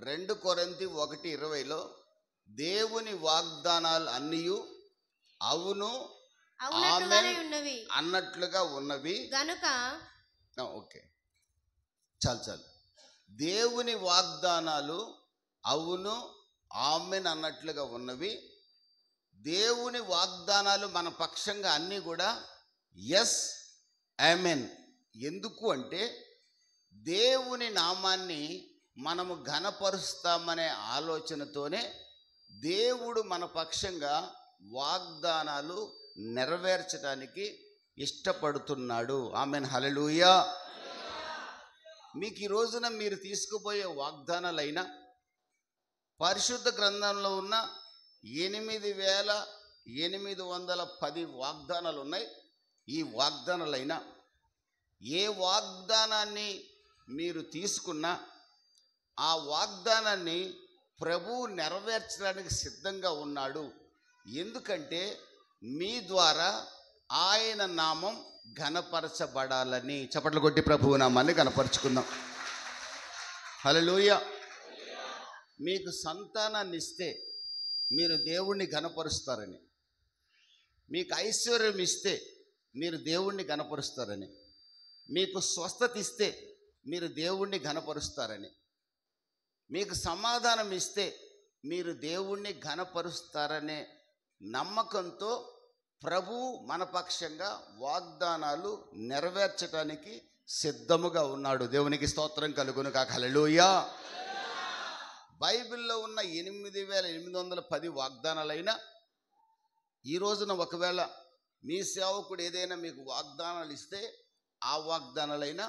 2 కొరింథీ 1:20లో దేవుని వాగ్దానాలు అన్నీ అవును అన్నట్లుగా ఉన్నవి గనుక ఓకే చాలు దేవుని వాగ్దానాలు అవును ఆమెన్ అన్నట్లుగా ఉన్నవి. దేవుని వాగ్దానాలు మన పక్షంగా అన్నీ కూడా ఎస్ ఆమెన్. ఎందుకు అంటే దేవుని నామాన్ని మనము ఘనపరుస్తామనే ఆలోచనతోనే దేవుడు మన పక్షంగా వాగ్దానాలు నెరవేర్చడానికి ఇష్టపడుతున్నాడు. ఆమెన్, హల్లెలూయా. మీకు ఈ రోజున మీరు తీసుకుపోయే వాగ్దానాలైనా పరిశుద్ధ గ్రంథంలో ఉన్న 8,810 వాగ్దానాలు ఉన్నాయి. ఈ వాగ్దానాలైనా ఏ వాగ్దానాన్ని మీరు తీసుకున్నా ఆ వాగ్దానాన్ని ప్రభువు నెరవేర్చడానికి సిద్ధంగా ఉన్నాడు. ఎందుకంటే మీ ద్వారా ఆయన నామం ఘనపరచబడాలని. చప్పట్లు కొట్టి ప్రభువు నామాన్ని ఘనపరచుకుందాం. హల్లెలూయా. మీకు సంతానాన్ని ఇస్తే మీరు దేవుణ్ణి ఘనపరుస్తారని, మీకు ఐశ్వర్యం ఇస్తే మీరు దేవుణ్ణి ఘనపరుస్తారని, మీకు స్వస్థత ఇస్తే మీరు దేవుణ్ణి ఘనపరుస్తారని, మీకు సమాధానం ఇస్తే మీరు దేవుణ్ణి ఘనపరుస్తారనే నమ్మకంతో ప్రభువు మన పక్షంగా వాగ్దానాలు నెరవేర్చడానికి సిద్ధముగా ఉన్నాడు. దేవునికి స్తోత్రం కలుగును కాక. హల్లెలూయా. బైబిల్లో ఉన్న 8,810 వాగ్దానాలైనా ఈ రోజున ఒకవేళ మీ సేవకుడు ఏదైనా మీకు వాగ్దానాలు ఇస్తే ఆ వాగ్దానాలైనా,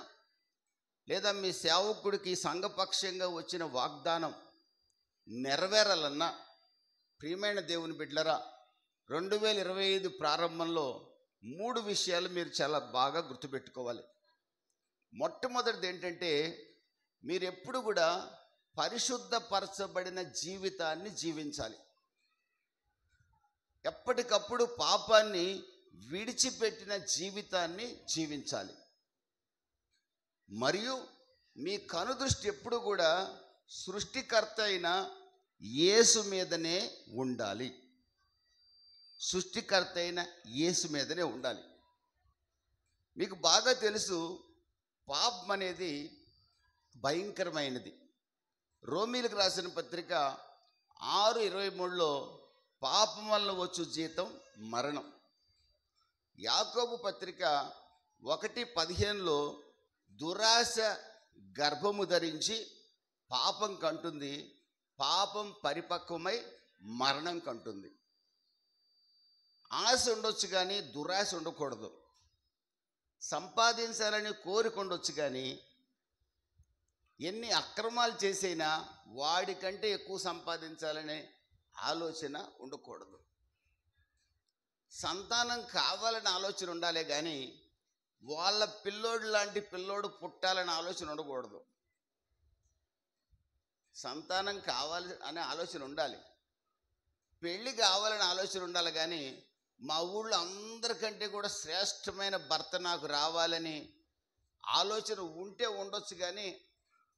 లేదా మీ సేవకుడికి సంఘపక్షంగా వచ్చిన వాగ్దానం నెరవేరాలన్నా, ప్రియమైన దేవుని బిడ్డలారా, 2025 ప్రారంభంలో 3 విషయాలు మీరు చాలా బాగా గుర్తుపెట్టుకోవాలి. మొట్టమొదటిది ఏంటంటే, మీరు ఎప్పుడు కూడా పరిశుద్ధపరచబడిన జీవితాన్ని జీవించాలి. ఎప్పటికప్పుడు పాపాన్ని విడిచిపెట్టిన జీవితాన్ని జీవించాలి. మరియు మీ కనుదృష్టి ఎప్పుడు కూడా సృష్టికర్త అయిన యేసు మీదనే ఉండాలి. సృష్టికర్త అయిన యేసు మీదనే ఉండాలి. మీకు బాగా తెలుసు, పాపం అనేది భయంకరమైనది. రోమీలకు రాసిన పత్రిక 6:23లో పాపం వల్ల వచ్చు జీతం మరణం. యాకోబు పత్రిక 1:15లో దురాశ గర్భము ధరించి పాపం కంటుంది, పాపం పరిపక్వమై మరణం కంటుంది. ఆశ ఉండొచ్చు కానీ దురాశ ఉండకూడదు. సంపాదించాలని కోరిక ఉండొచ్చు కానీ ఎన్ని అక్రమాలు చేసైనా వాడికంటే ఎక్కువ సంపాదించాలనే ఆలోచన ఉండకూడదు. సంతానం కావాలని ఆలోచన ఉండాలి కానీ వాళ్ళ పిల్లోడు లాంటి పిల్లోడు పుట్టాలని ఆలోచన ఉండకూడదు. సంతానం కావాలి అనే ఆలోచన ఉండాలి, పెళ్ళి కావాలని ఆలోచన ఉండాలి కానీ మా ఊళ్ళో అందరికంటే కూడా శ్రేష్టమైన భర్త నాకు రావాలని ఆలోచన ఉంటే ఉండొచ్చు కానీ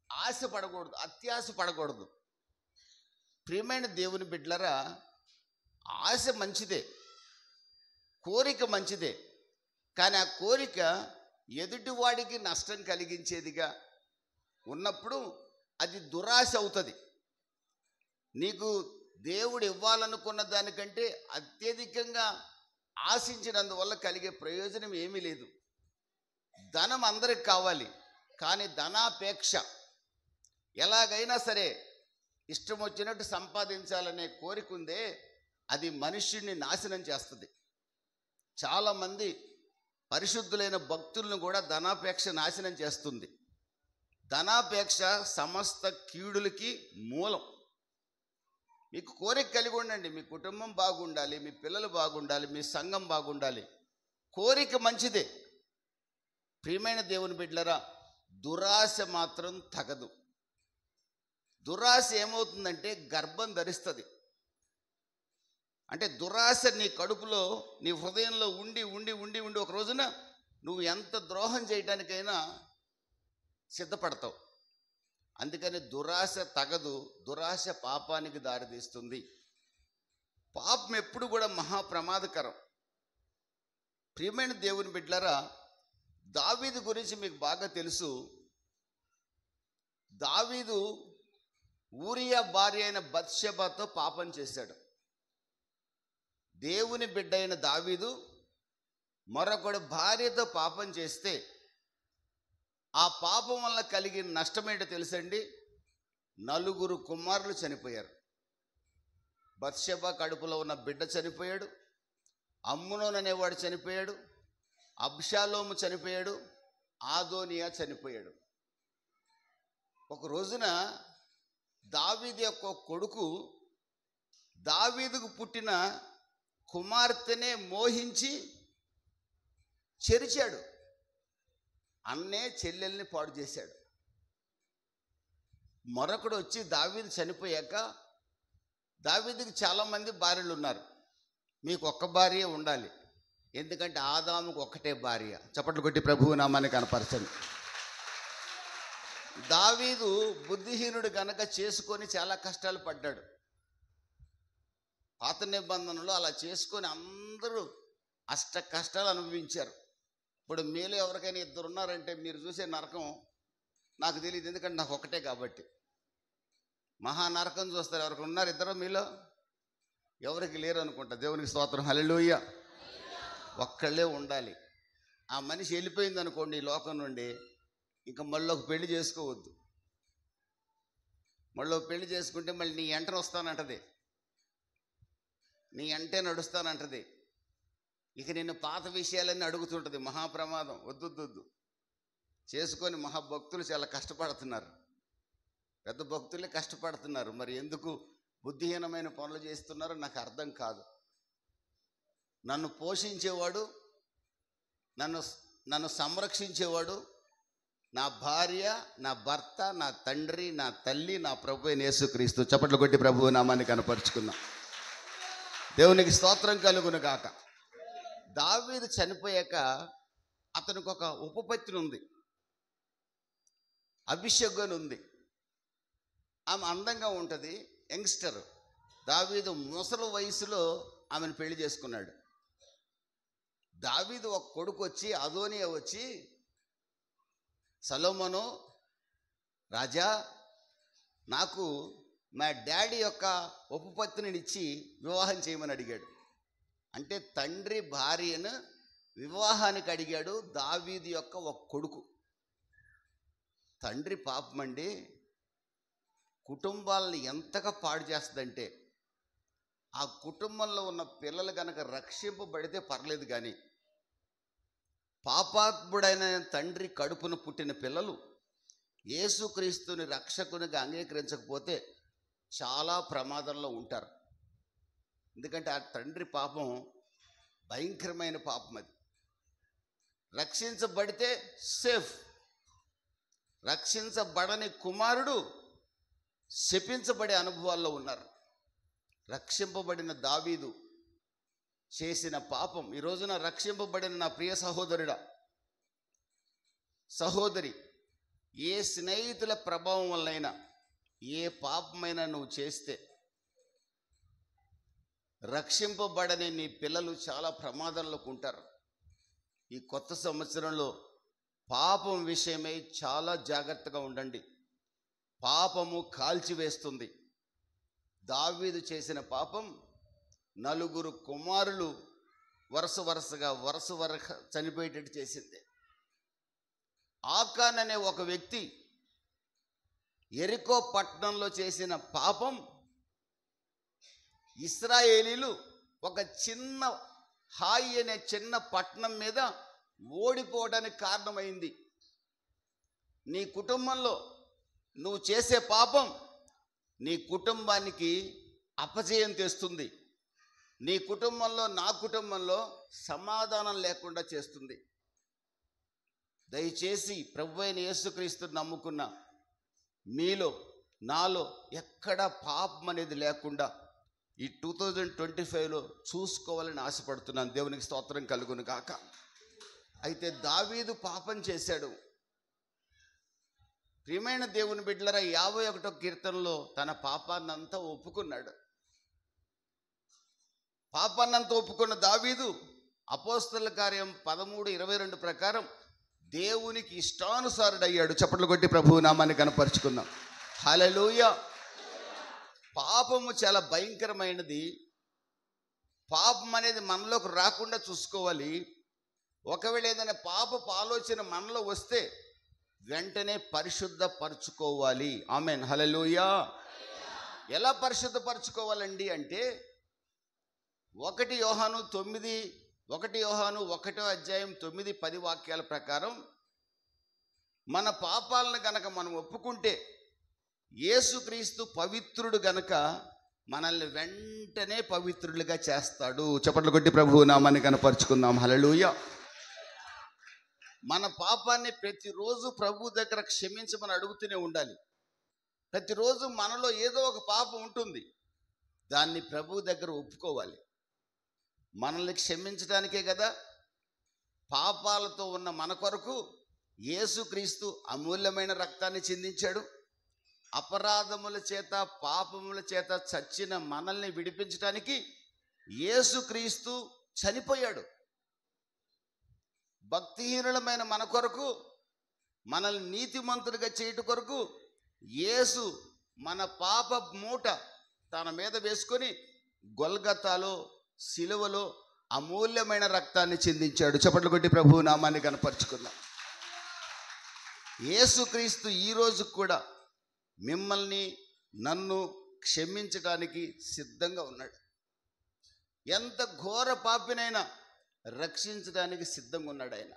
ఆశ పడకూడదు, అత్యాశ పడకూడదు. ప్రియమైన దేవుని బిడ్డలారా, ఆశ మంచిదే, కోరిక మంచిదే, కానీ ఆ కోరిక ఎదుటివాడికి నష్టం కలిగించేదిగా ఉన్నప్పుడు అది దురాశ అవుతుంది. నీకు దేవుడు ఇవ్వాలనుకున్న దానికంటే అత్యధికంగా ఆశించినందువల్ల కలిగే ప్రయోజనం ఏమీ లేదు. ధనం అందరికి కావాలి, కానీ ధనాపేక్ష, ఎలాగైనా సరే ఇష్టం వచ్చినట్టు సంపాదించాలనే కోరిక ఉందే, అది మనుష్యుడిని నాశనం చేస్తుంది. చాలామంది పరిశుద్ధులైన భక్తులను కూడా ధనాపేక్ష నాశనం చేస్తుంది. ధనాపేక్ష సమస్త కీడులకి మూలం. మీకు కోరిక కలిగి ఉండండి, మీ కుటుంబం బాగుండాలి, మీ పిల్లలు బాగుండాలి, మీ సంఘం బాగుండాలి. కోరిక మంచిదే. ప్రియమైన దేవుని బిడ్డలారా, దురాశ మాత్రం తగదు. దురాశ ఏమవుతుందంటే గర్భం ధరిస్తుంది. అంటే దురాశ నీ కడుపులో, నీ హృదయంలో ఉండి ఉండి ఉండి ఉండి ఒక రోజున నువ్వు ఎంత ద్రోహం చేయడానికైనా సిద్ధపడతావు. అందుకని దురాశ తగదు, దురాశ పాపానికి దారితీస్తుంది. పాపం ఎప్పుడు కూడా మహా ప్రమాదకరం. ప్రియమైన దేవుని బిడ్డలారా, దావీదు గురించి మీకు బాగా తెలుసు. దావీదు ఊరియా భార్య అయిన బత్షెబతో పాపం చేశాడు. దేవుని బిడ్డ అయిన దావీదు మరొకడు భార్యతో పాపం చేస్తే ఆ పాపం వల్ల కలిగిన నష్టమేంటో తెలుసండి? 4 కుమారులు చనిపోయారు. బత్షెబ కడుపులో ఉన్న బిడ్డ చనిపోయాడు, అమ్నోను అనేవాడు చనిపోయాడు, అబ్షాలోము చనిపోయాడు, ఆదోనియా చనిపోయాడు. ఒక రోజున దావీదు యొక్క కొడుకు దావీదుకు పుట్టిన కుమార్తెనే మోహించి చెరిచాడు. అన్నే చెల్లెల్ని పాడు చేశాడు. మరొకడు వచ్చి దావీదు చనిపోయాక, దావీదుకి చాలామంది భార్యలు ఉన్నారు, మీకు ఒక్క భార్య ఉండాలి, ఎందుకంటే ఆదాముకు ఒక్కటే భార్య. చప్పట్లు కొట్టి ప్రభువు నామాన్ని కనపరచండి. దావీదు బుద్ధిహీనుడు గనక చేసుకొని చాలా కష్టాలు పడ్డాడు. పాత నిబంధనలో అలా చేసుకొని అందరూ అష్ట కష్టాలు అనుభవించారు. ఇప్పుడు మీలో ఎవరికైనా 2 ఉన్నారంటే మీరు చూసే నరకం నాకు తెలియదు, ఎందుకంటే నాకు ఒకటే కాబట్టి. మహా నరకం చూస్తారు. ఎవరికి ఉన్నారు 2 మీలో? ఎవరికి లేరు అనుకుంటా. దేవునికి స్తోత్రం, హల్లెలూయా. ఒక్కళ్ళే ఉండాలి. ఆ మనిషి వెళ్ళిపోయింది అనుకోండి ఈ లోకం నుండి, ఇంకా మళ్ళీ ఒక పెళ్లి చేసుకోవద్దు. మళ్ళీ ఒక పెళ్లి చేసుకుంటే మళ్ళీ నీ ఎంటనే వస్తానంటది, నీ ఎంటే నడుస్తానంటది, ఇక నిన్ను పాత విషయాలన్నీ అడుగుతుంటుంది. మహాప్రమాదం. వద్దు చేసుకొని మహాభక్తులు చాలా కష్టపడుతున్నారు, పెద్ద భక్తులే కష్టపడుతున్నారు. మరి ఎందుకు బుద్ధిహీనమైన పనులు చేస్తున్నారో నాకు అర్థం కాదు. నన్ను పోషించేవాడు, నన్ను సంరక్షించేవాడు నా భార్య, నా భర్త, నా తండ్రి, నా తల్లి, నా ప్రభు అయిన యేసుక్రీస్తు. చప్పట్లు కొట్టి ప్రభువు నామాన్ని కనపరుచుకుందాం. దేవునికి స్తోత్రం కలుగును గాక. దావీదు చనిపోయాక అతనికి ఒక ఉపపత్ని ఉంది, అభిషేక్ ఉంది. ఆమె అందంగా ఉంటుంది, యంగ్స్టర్. దావీదు ముసలి వయసులో ఆమెను పెళ్లి చేసుకున్నాడు. దావీదు ఒక కొడుకు వచ్చి, అదోనియా వచ్చి, సొలొమోను రాజా, నాకు మా డాడీ యొక్క ఉపపత్నిని ఇచ్చి వివాహం చేయమని అడిగాడు. అంటే తండ్రి భార్యను వివాహానికి అడిగాడు దావీదు యొక్క ఒక కొడుకు. తండ్రి పాపమండి కుటుంబాలను ఎంతగా పాడు చేస్తుందంటే, ఆ కుటుంబంలో ఉన్న పిల్లలు కనుక రక్షింపబడితే పర్లేదు, కానీ పాపాత్ముడైన తండ్రి కడుపును పుట్టిన పిల్లలు యేసుక్రీస్తుని రక్షకునిగా అంగీకరించకపోతే చాలా ప్రమాదంలో ఉంటారు. ఎందుకంటే ఆ తండ్రి పాపం భయంకరమైన పాపం. అది రక్షించబడితే సేఫ్, రక్షించబడని కుమారుడు శపించబడే అనుభవాల్లో ఉన్నారు. రక్షింపబడిన దావీదు చేసిన పాపం, ఈ రోజున రక్షింపబడిన నా ప్రియ సహోదరుడా, సహోదరి, ఏ స్నేహితుల ప్రభావం వల్లైనా ఏ పాపమైనా నువ్వు చేస్తే రక్షింపబడని నీ పిల్లలు చాలా ప్రమాదంలోకి ఉంటారు. ఈ కొత్త సంవత్సరంలో పాపం విషయమై చాలా జాగ్రత్తగా ఉండండి. పాపము కాల్చివేస్తుంది. దావీదు చేసిన పాపం 4 కుమారులు వరుసగా చనిపోయేటట్టు చేసింది. ఆకాన్ అనే ఒక వ్యక్తి యెరికో పట్టణంలో చేసిన పాపం ఇశ్రాయేలీలు ఒక చిన్న హాయి అనే చిన్న పట్టణం మీద ఓడిపోవడానికి కారణమైంది. నీ కుటుంబంలో నువ్వు చేసే పాపం నీ కుటుంబానికి అపజయం తెస్తుంది. నీ కుటుంబంలో, నా కుటుంబంలో సమాధానం లేకుండా చేస్తుంది. దయచేసి ప్రభువైన యేసుక్రీస్తుని నమ్ముకున్న మీలో, నాలో ఎక్కడ పాపం అనేది లేకుండా ఈ 2025లో చూసుకోవాలని ఆశపడుతున్నాను. దేవునికి స్తోత్రం కలుగును గాక. అయితే దావీదు పాపం చేశాడు. ప్రియమైన దేవుని బిడ్డలారా, 51వ కీర్తనలో తన పాపాన్నంతా ఒప్పుకున్నాడు. పాపాన్నంతా ఒప్పుకున్న దావీదు అపోస్తలుల కార్యం 13:22 ప్రకారం దేవునికి ఇష్టానుసారుడయ్యాడు. చప్పట్లు కొట్టి ప్రభువు నామాన్ని కనపరుచుకుందాం. హల్లెలూయా. పాపము చాలా భయంకరమైనది. పాపం అనేది మనలోకి రాకుండా చూసుకోవాలి. ఒకవేళ ఏదైనా పాపపు ఆలోచన మనలో వస్తే వెంటనే పరిశుద్ధపరచుకోవాలి. ఆమేన్. హల్లెలూయా. ఎలా పరిశుద్ధపరచుకోవాలండి అంటే 1 యోహాను 1వ అధ్యాయం 9-10 వాక్యాల ప్రకారం మన పాపాలను గనక మనం ఒప్పుకుంటే యేసుక్రీస్తు పవిత్రుడు గనక మనల్ని వెంటనే పవిత్రులుగా చేస్తాడు. చప్పట్లు కొట్టి ప్రభువు నామాన్ని కనపరుచుకుందాం. హల్లెలూయా. మన పాపాన్ని ప్రతిరోజు ప్రభు దగ్గర క్షమించమని అడుగుతూనే ఉండాలి. ప్రతిరోజు మనలో ఏదో ఒక పాపం ఉంటుంది, దాన్ని ప్రభు దగ్గర ఒప్పుకోవాలి. మనల్ని క్షమించడానికే కదా పాపాలతో ఉన్న మన కొరకు యేసుక్రీస్తు అమూల్యమైన రక్తాన్ని చిందించాడు. అపరాధముల చేత పాపముల చేత చచ్చిన మనల్ని విడిపించడానికి యేసుక్రీస్తు చనిపోయాడు. భక్తిహీనులమైన మన కొరకు, మనల్ని నీతిమంతులుగా చేయట కొరకు యేసు మన పాప మూట తన మీద వేసుకొని గొల్గతాలో సిలువలో అమూల్యమైన రక్తాన్ని చిందించాడు. చప్పట్లు కొట్టి ప్రభువు నామాన్ని కనపరుచుకుందాం. యేసుక్రీస్తు ఈరోజు కూడా మిమ్మల్ని నన్ను క్షమించడానికి సిద్ధంగా ఉన్నాడు. ఎంత ఘోర పాపినైనా రక్షించడానికి సిద్ధంగా ఉన్నాడు ఆయన.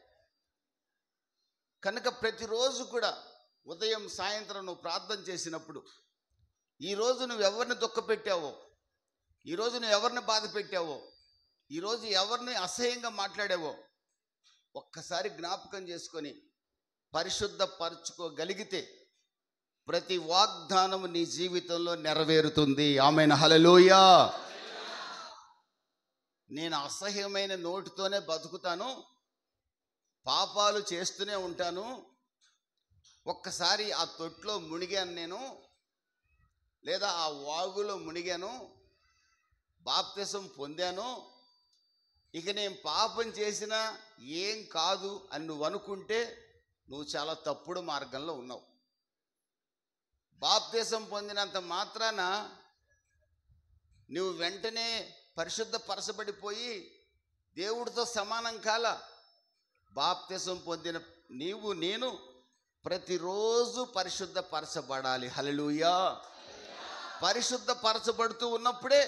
కనుక ప్రతిరోజు కూడా ఉదయం సాయంత్రం నువ్వు ప్రార్థన చేసినప్పుడు, ఈరోజు నువ్వు ఎవరిని దుఃఖపెట్టావో, ఈరోజు నువ్వు ఎవరిని బాధ పెట్టావో, ఈరోజు ఎవరిని అసహ్యంగా మాట్లాడావో ఒక్కసారి జ్ఞాపకం చేసుకొని పరిశుద్ధపరచుకోగలిగితే ప్రతి వాగ్దానము నీ జీవితంలో నెరవేరుతుంది. ఆమేన్. హల్లెలూయా. నేను అసహ్యమైన నోటితోనే బతుకుతాను, పాపాలు చేస్తూనే ఉంటాను, ఒక్కసారి ఆ తొట్లో మునిగాను నేను, లేదా ఆ వాగులో మునిగాను, బాప్తిసం పొందాను, ఇక నేను పాపం చేసినా ఏం కాదు అని నువ్వు అనుకుంటే నువ్వు చాలా తప్పుడు మార్గంలో ఉన్నావు. బాప్తిసం పొందినంత మాత్రాన నువ్వు వెంటనే పరిశుద్ధపరచబడిపోయి దేవుడితో సమానం కాల. బాప్తిసం పొందిన నీవు నేను ప్రతిరోజు పరిశుద్ధపరచబడాలి. హల్లెలూయా. పరిశుద్ధపరచబడుతూ ఉన్నప్పుడే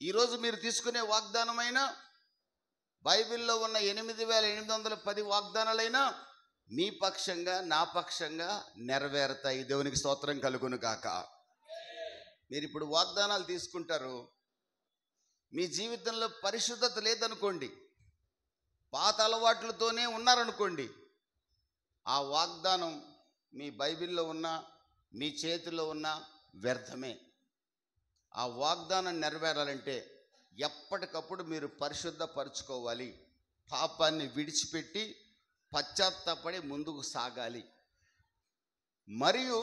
ఈరోజు మీరు తీసుకునే వాగ్దానమైన, బైబిల్లో ఉన్న 8810 వాగ్దానాలైనా మీ పక్షంగా నా పక్షంగా నెరవేరుతాయి. దేవునికి స్తోత్రం కలుగును గాక. మీరు ఇప్పుడు వాగ్దానాలు తీసుకుంటారు, మీ జీవితంలో పరిశుద్ధత లేదనుకోండి, పాత అలవాట్లతోనే ఉన్నారనుకోండి, ఆ వాగ్దానం మీ బైబిల్లో ఉన్న మీ చేతిలో ఉన్న వ్యర్థమే. ఆ వాగ్దానం నెరవేరాలంటే ఎప్పటికప్పుడు మీరు పరిశుద్ధపరచుకోవాలి. పాపాన్ని విడిచిపెట్టి పశ్చాత్తాపడి ముందుకు సాగాలి. మరియు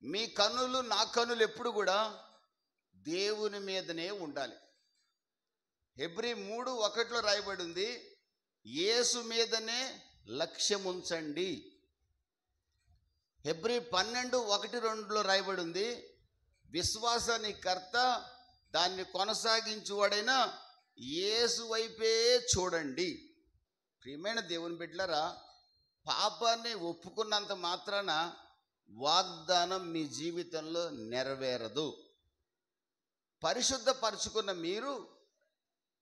మీ కన్నులు నా కన్నులు ఎప్పుడు కూడా దేవుని మీదనే ఉండాలి. హెబ్రీ 3:1 రాయబడి ఉంది, యేసు మీదనే లక్ష్యం ఉంచండి. హెబ్రీ 12:1-2 రాయబడి ఉంది, విశ్వాసాన్ని కర్త దాన్ని కొనసాగించువాడైనా యేసు వైపే చూడండి. ప్రియమైన దేవుని బిడ్డలారా, పాపాన్ని ఒప్పుకున్నంత మాత్రాన వాగ్దానం మీ జీవితంలో నెరవేరదు. పరిశుద్ధపరచుకున్న మీరు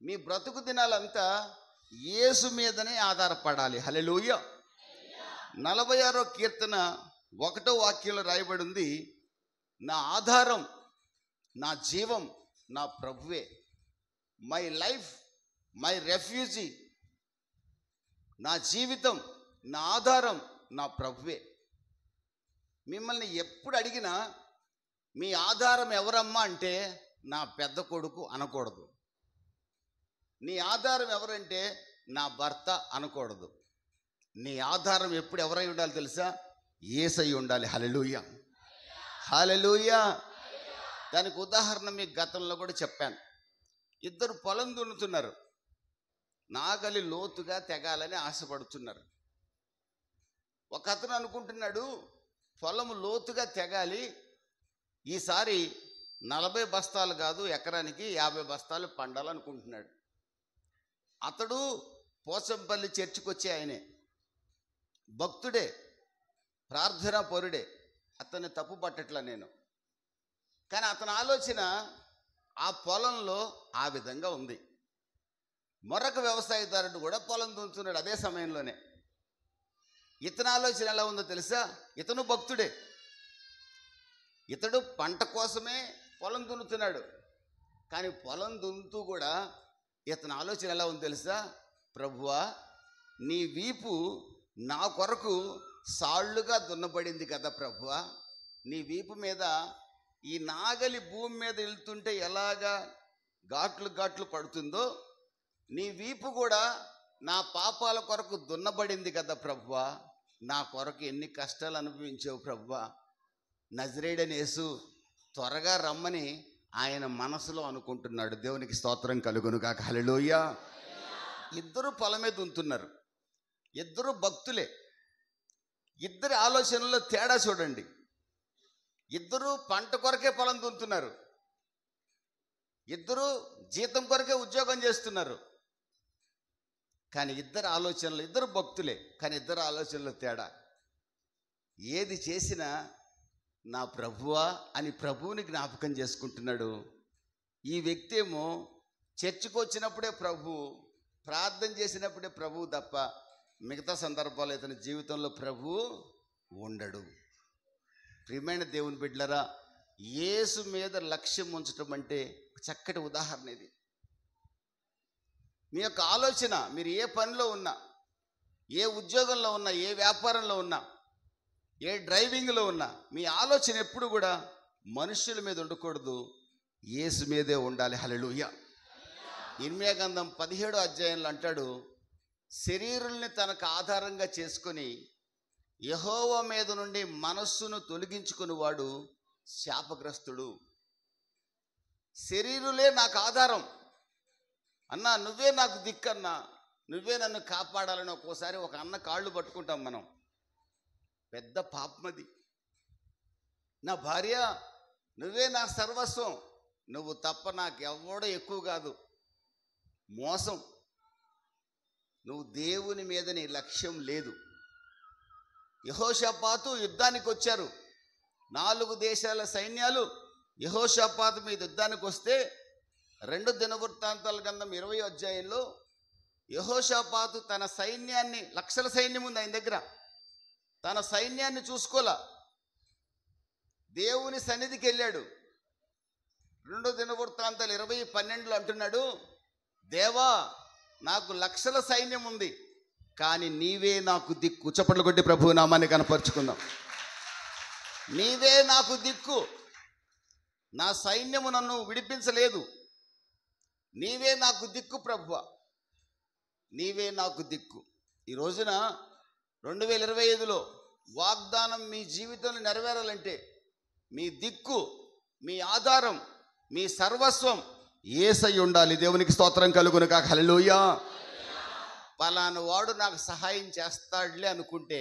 మీ బ్రతుకు దినాలంతా యేసు మీదనే ఆధారపడాలి. హల్లెలూయా. 46వ కీర్తన 1వ వాక్యంలో రాయబడి ఉంది, నా ఆధారం, నా జీవం నా ప్రభువే. My life my refugee. నా జీవితం, నా ఆధారం నా ప్రభువే. మిమ్మల్ని ఎప్పుడు అడిగినా మీ ఆధారం ఎవరమ్మా అంటే నా పెద్ద కొడుకు అనకూడదు. నీ ఆధారం ఎవరంటే నా భర్త అనకూడదు. నీ ఆధారం ఎప్పుడు ఎవరై ఉండాలి తెలుసా? యేసయ్య ఉండాలి. హల్లెలూయా, హల్లెలూయా. దానికి ఉదాహరణ మీకు గతంలో కూడా చెప్పాను. ఇద్దరు పొలం దున్నుతున్నారు. నాగలి లోతుగా తెగాలని ఆశపడుతున్నారు. ఒక అతను అనుకుంటున్నాడు, పొలం లోతుగా తెగాలి, ఈసారి 40 బస్తాలు కాదు, ఎకరానికి 50 బస్తాలు పండాలనుకుంటున్నాడు. అతడు పోచంపల్లి చర్చికి వచ్చే ఆయనే, భక్తుడే, ప్రార్థనా పరుడే. అతన్ని తప్పు పట్టట్లా నేను. కానీ అతని ఆలోచన ఆ పొలంలో ఆ విధంగా ఉంది. మరొక వ్యవసాయదారుడు కూడా పొలం దున్నుతున్నాడు అదే సమయంలోనే. ఇతని ఆలోచన ఎలా ఉందో తెలుసా? ఇతను భక్తుడే, ఇతడు పంట కోసమే పొలం దున్నుతున్నాడు. కానీ పొలం దున్నుతూ కూడా ఇతని ఆలోచన ఎలా ఉందో తెలుసా? ప్రభువా, నీ వీపు నా కొరకు సాళ్ళుగా దున్నబడింది కదా ప్రభువా, నీ వీపు మీద ఈ నాగలి భూమి మీద వెళ్తుంటే ఎలాగా ఘాట్లు ఘాట్లు పడుతుందో, నీ వీపు కూడా నా పాపాల కొరకు దున్నబడింది కదా ప్రభువా, నా కొరకు ఎన్ని కష్టాలు అనుభవించావు ప్రభువా, నజరేయుడైన యేసు త్వరగా రమ్మని ఆయన మనసులో అనుకుంటున్నాడు. దేవునికి స్తోత్రం కలుగును గాక. హల్లెలూయా. ఇద్దరు పొలమే దున్నుతున్నారు, ఇద్దరు భక్తులే. ఇద్దరి ఆలోచనలో తేడా చూడండి. ఇద్దరు పంట కొరకే పొలం దున్నుతున్నారు, ఇద్దరు జీతం కొరకే ఉద్యోగం చేస్తున్నారు. కానీ ఇద్దరు ఆలోచనలు, ఇద్దరు భక్తులే, కానీ ఇద్దరు ఆలోచనలు తేడా. ఏది చేసినా నా ప్రభువా అని ప్రభువుని జ్ఞాపకం చేసుకుంటున్నాడు. ఈ వ్యక్తి ఏమో చర్చికి వచ్చినప్పుడే ప్రభు, ప్రార్థన చేసినప్పుడే ప్రభువు తప్ప మిగతా సందర్భాలు ఇతని జీవితంలో ప్రభువు ఉండడు. ప్రియమైన దేవుని బిడ్డలారా, యేసు మీద లక్ష్యం ఉంచడం అంటే చక్కటి ఉదాహరణ ఇది. మీ యొక్క ఆలోచన, మీరు ఏ పనిలో ఉన్నా, ఏ ఉద్యోగంలో ఉన్నా, ఏ వ్యాపారంలో ఉన్నా, ఏ డ్రైవింగ్లో ఉన్నా, మీ ఆలోచన ఎప్పుడు కూడా మనుషుల మీద ఉండకూడదు, యేసు మీదే ఉండాలి. హల్లెలూయా. ఇర్మీయా గ్రంథం 17వ అధ్యాయంలో అంటాడు, శరీరుల్ని తనకు ఆధారంగా చేసుకొని యెహోవా మీద నుండి మనస్సును తొలగించుకుని వాడు శాపగ్రస్తుడు. శరీరులే నాకు ఆధారం అన్నా, నువ్వే నాకు దిక్కన్నా, నువ్వే నన్ను కాపాడాలని ఒక్కోసారి ఒక అన్న కాళ్ళు పట్టుకుంటాం మనం. పెద్ద పాపమది. నా భార్య, నువ్వే నా సర్వస్వం, నువ్వు తప్ప నాకు ఎవడో ఎక్కువ కాదు. మోసం. నువ్వు దేవుని మీద నీ లక్ష్యం లేదు. యెహోషాపాతు యుద్ధానికి వచ్చారు. 4 దేశాల సైన్యాలు యెహోషాపాతు మీద యుద్ధానికి వస్తే 2 దినవృత్తాంతాల గ్రంథం 20వ అధ్యాయంలో యెహోషాపాతు తన సైన్యాన్ని, లక్షల సైన్యం ఉంది ఆయన దగ్గర, తన సైన్యాన్ని చూసుకోలా, దేవుని సన్నిధికి వెళ్ళాడు. 2 దినవృత్తాంతాలు 20:12 అంటున్నాడు, దేవా, నాకు లక్షల సైన్యం ఉంది, కానీ నీవే నాకు దిక్కు. చప్పట్లు కొట్టి ప్రభు నామాన్ని కనపరుచుకుందాం. నీవే నాకు దిక్కు, నా సైన్యము నన్ను విడిపించలేదు, నీవే నాకు దిక్కు ప్రభువా, నీవే నాకు దిక్కు. ఈ రోజున 2025లో వాగ్దానం మీ జీవితంలో నెరవేరాలంటే మీ దిక్కు, మీ ఆధారం, మీ సర్వస్వం యేసయ్య ఉండాలి. దేవునికి స్తోత్రం కలుగును గాక. హల్లెలూయా. పలానా వాడు నాకు సహాయం చేస్తాడులే అనుకుంటే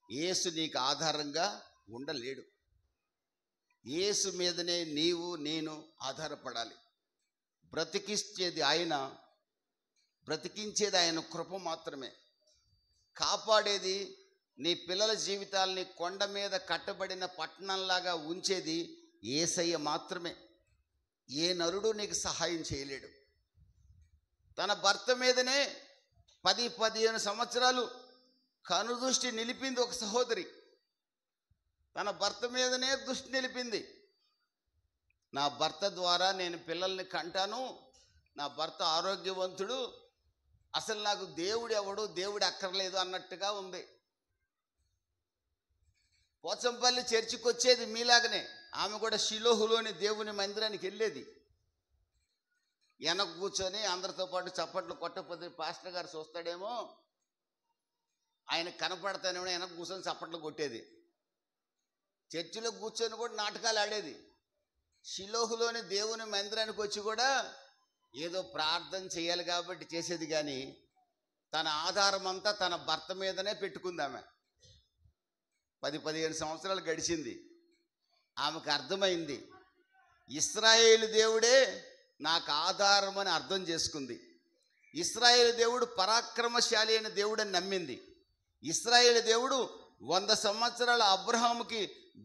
యేసు నీకు ఆధారంగా ఉండలేడు. యేసు మీదనే నీవు నేను ఆధారపడాలి. బ్రతికించేది ఆయన, బ్రతికించేది ఆయన కృప మాత్రమే. కాపాడేది, నీ పిల్లల జీవితాల్ని కొండ మీద కట్టబడిన పట్టణంలాగా ఉంచేది యేసయ్య మాత్రమే. ఏ నరుడు నీకు సహాయం చేయలేడు. తన భర్త మీదనే 10-15 సంవత్సరాలు కనుదృష్టి నిలిపింది ఒక సహోదరి. తన భర్త మీదనే దృష్టి నిలిపింది. నా భర్త ద్వారా నేను పిల్లల్ని కంటాను, నా భర్త ఆరోగ్యవంతుడు, అసలు నాకు దేవుడు ఎవడు, దేవుడు అక్కర్లేదు అన్నట్టుగా ఉంది. పోచంపల్లి చర్చికి వచ్చేది మీలాగనే. ఆమె కూడా షిలోహులోని దేవుని మందిరానికి వెళ్ళేది. వెనక కూర్చొని అందరితో పాటు చప్పట్లు కొట్టకపోతే పాస్టర్ గారు చూస్తాడేమో ఆయన కనపడతానే వెనక కూర్చొని చప్పట్లు కొట్టేది. చర్చిలో కూర్చొని కూడా నాటకాలు ఆడేది. షిలోహులోని దేవుని మందిరానికి వచ్చి కూడా ఏదో ప్రార్థన చేయాలి కాబట్టి చేసేది, కానీ తన ఆధారం అంతా తన భర్త మీదనే పెట్టుకుంది. ఆమె 10-15 సంవత్సరాలు గడిచింది. ఆమెకు అర్థమైంది, ఇశ్రాయేలు దేవుడే నాకు ఆధారం అని అర్థం చేసుకుంది. ఇశ్రాయేలు దేవుడు పరాక్రమశాలి అయిన దేవుడు అని నమ్మింది. ఇశ్రాయేలు దేవుడు 100 సంవత్సరాల అబ్రహాముకి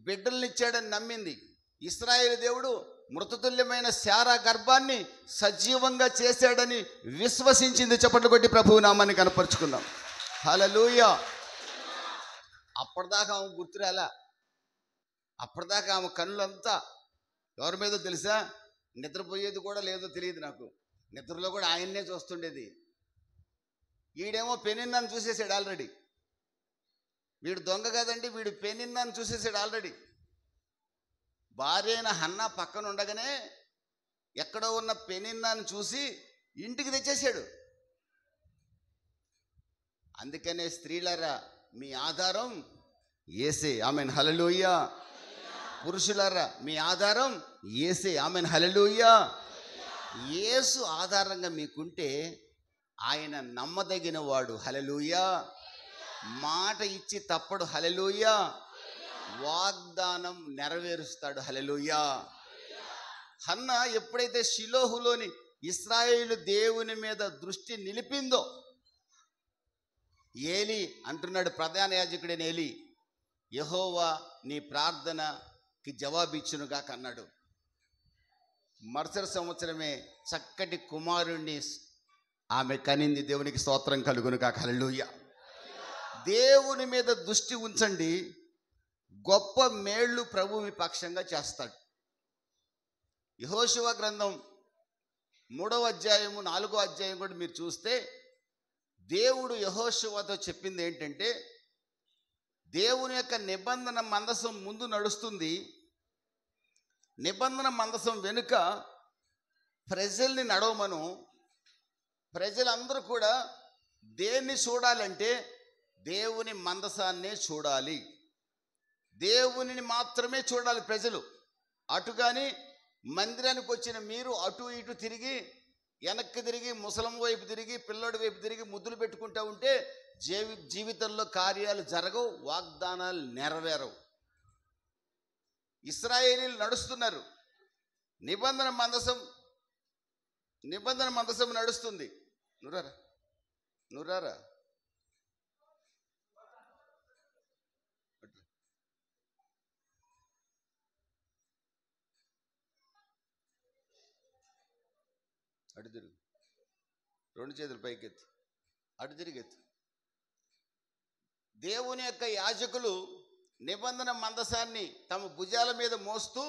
బిడ్డలనిచ్చాడని నమ్మింది. ఇశ్రాయేలు దేవుడు మృతతుల్యమైన శారా గర్భాన్ని సజీవంగా చేశాడని విశ్వసించింది. చప్పట్లు కొట్టి ప్రభువు నామాన్ని కనపరుచుకుందాం. హల్లెలూయా. అప్పటిదాకా ఆమె గుర్తురాలా. అప్పటిదాకా ఆమె కన్నులంతా ఎవరి మీదో తెలుసా? నిద్రపోయేది కూడా లేదో తెలియదు నాకు. నిద్రలో కూడా ఆయన్నే చూస్తుండేది. వీడేమో పెనిన్నాను చూసేసాడు ఆల్రెడీ. వీడు దొంగ కదండి, వీడు పెనిన్నాను చూసేసాడు ఆల్రెడీ. భార్య అయిన హన్నా పక్కన ఉండగానే ఎక్కడో ఉన్న పెనిన్నాను చూసి ఇంటికి తెచ్చేసాడు. అందుకనే స్త్రీలారా, మీ ఆధారం యేసే. Amen hallelujah. పురుషులారా, మీ ఆధారం యేసే. Amen hallelujah. యేసు ఆధారంగా మీకుంటే ఆయన నమ్మదగిన వాడు. హల్లెలూయా. మాట ఇచ్చి తప్పడు. హల్లెలూయా. వాగ్దానం నెరవేరుస్తాడు. హల్లెలూయా. హన్నా ఎప్పుడైతే షిలోహులోని ఇశ్రాయేలు దేవుని మీద దృష్టి నిలిపిందో, ఏలీ అంటున్నాడు, ప్రధాన యాజకుడైన ఏలీ, యెహోవా నీ ప్రార్థనకి జవాబిచ్చునుగాక అన్నాడు. మరుసటి సంవత్సరమే చక్కటి కుమారుణ్ణి ఆమె కనింది. దేవునికి స్తోత్రం కలుగునుగాక. హల్లెలూయా. దేవుని మీద దృష్టి ఉంచండి, గొప్ప మేళ్ళు ప్రభు మీ పక్షంగా చేస్తాడు. యెహోషువ గ్రంథం 3వ అధ్యాయము 4వ అధ్యాయం కూడా మీరు చూస్తే దేవుడు యెహోషువతో చెప్పింది ఏంటంటే, దేవుని యొక్క నిబంధన మందసం ముందు నడుస్తుంది, నిబంధన మందసం వెనుక ప్రజల్ని నడవమను. ప్రజలందరూ కూడా దేన్ని చూడాలంటే దేవుని మందసాన్నే చూడాలి. దేవునిని మాత్రమే చూడాలి ప్రజలు. అటు కానీ మందిరానికి వచ్చిన మీరు అటు ఇటు తిరిగి, వెనక్కి తిరిగి, ముసలం వైపు తిరిగి, పిల్లోడి వైపు తిరిగి ముద్దులు పెట్టుకుంటూ ఉంటే జీవితంలో కార్యాలు జరగవు, వాగ్దానాలు నెరవేరవు. ఇశ్రాయేలీలు నడుస్తున్నారు, నిబంధన మందసం నడుస్తుంది. నురారా అటు తిరుగు, 2 చేతులు పైకెత్తి, అటు తిరిగెత్తు. దేవుని యొక్క యాజకులు నిబంధన మందసాన్ని తమ భుజాల మీద మోస్తూ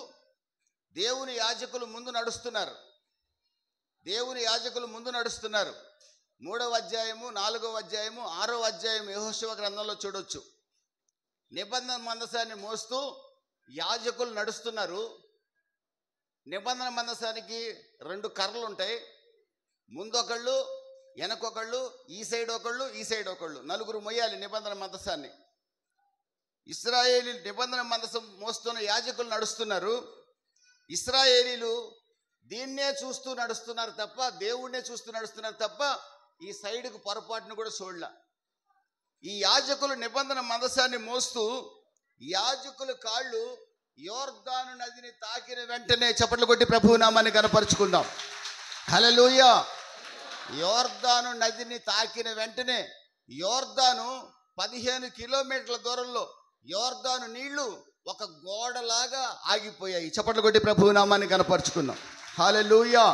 దేవుని యాజకులు ముందు నడుస్తున్నారు. 3వ అధ్యాయము, 4వ అధ్యాయము, 6వ అధ్యాయం యెహోషువ గ్రంథంలో చూడొచ్చు. నిబంధన మందసాన్ని మోస్తూ యాజకులు నడుస్తున్నారు. నిబంధన మందసానికి 2 కర్రలు ఉంటాయి. ముందొకళ్ళు, వెనకొకళ్ళు, ఈ సైడ్ ఒకళ్ళు, ఈ సైడ్ ఒకళ్ళు, 4 మొయ్యాలి నిబంధన మందసాన్ని. ఇశ్రాయేలీ నిబంధన మందసం మోస్తున్న యాజకులు నడుస్తున్నారు. ఇశ్రాయేలీలు దీన్నే చూస్తూ నడుస్తున్నారు తప్ప, దేవుణ్ణే చూస్తూ నడుస్తున్నారు తప్ప ఈ సైడ్కు పొరపాటును కూడా చూడలే. ఈ యాజకులు నిబంధన మందసాన్ని మోస్తూ యాజకుల కాళ్ళు యోర్దాను నదిని తాకిన వెంటనే చప్పట్లు కొట్టి ప్రభువు నామాన్ని కనపరుచుకుందాం. హల్లెలూయా. యోర్దాను నదిని తాకిన వెంటనే యోర్దాను 15 కిలోమీటర్ల దూరంలో యోర్దాను నీళ్లు ఒక గోడలాగా ఆగిపోయాయి. చప్పట్లు కొట్టి ప్రభువు నామాన్ని కనపరుచుకుందాం. హల్లెలూయా.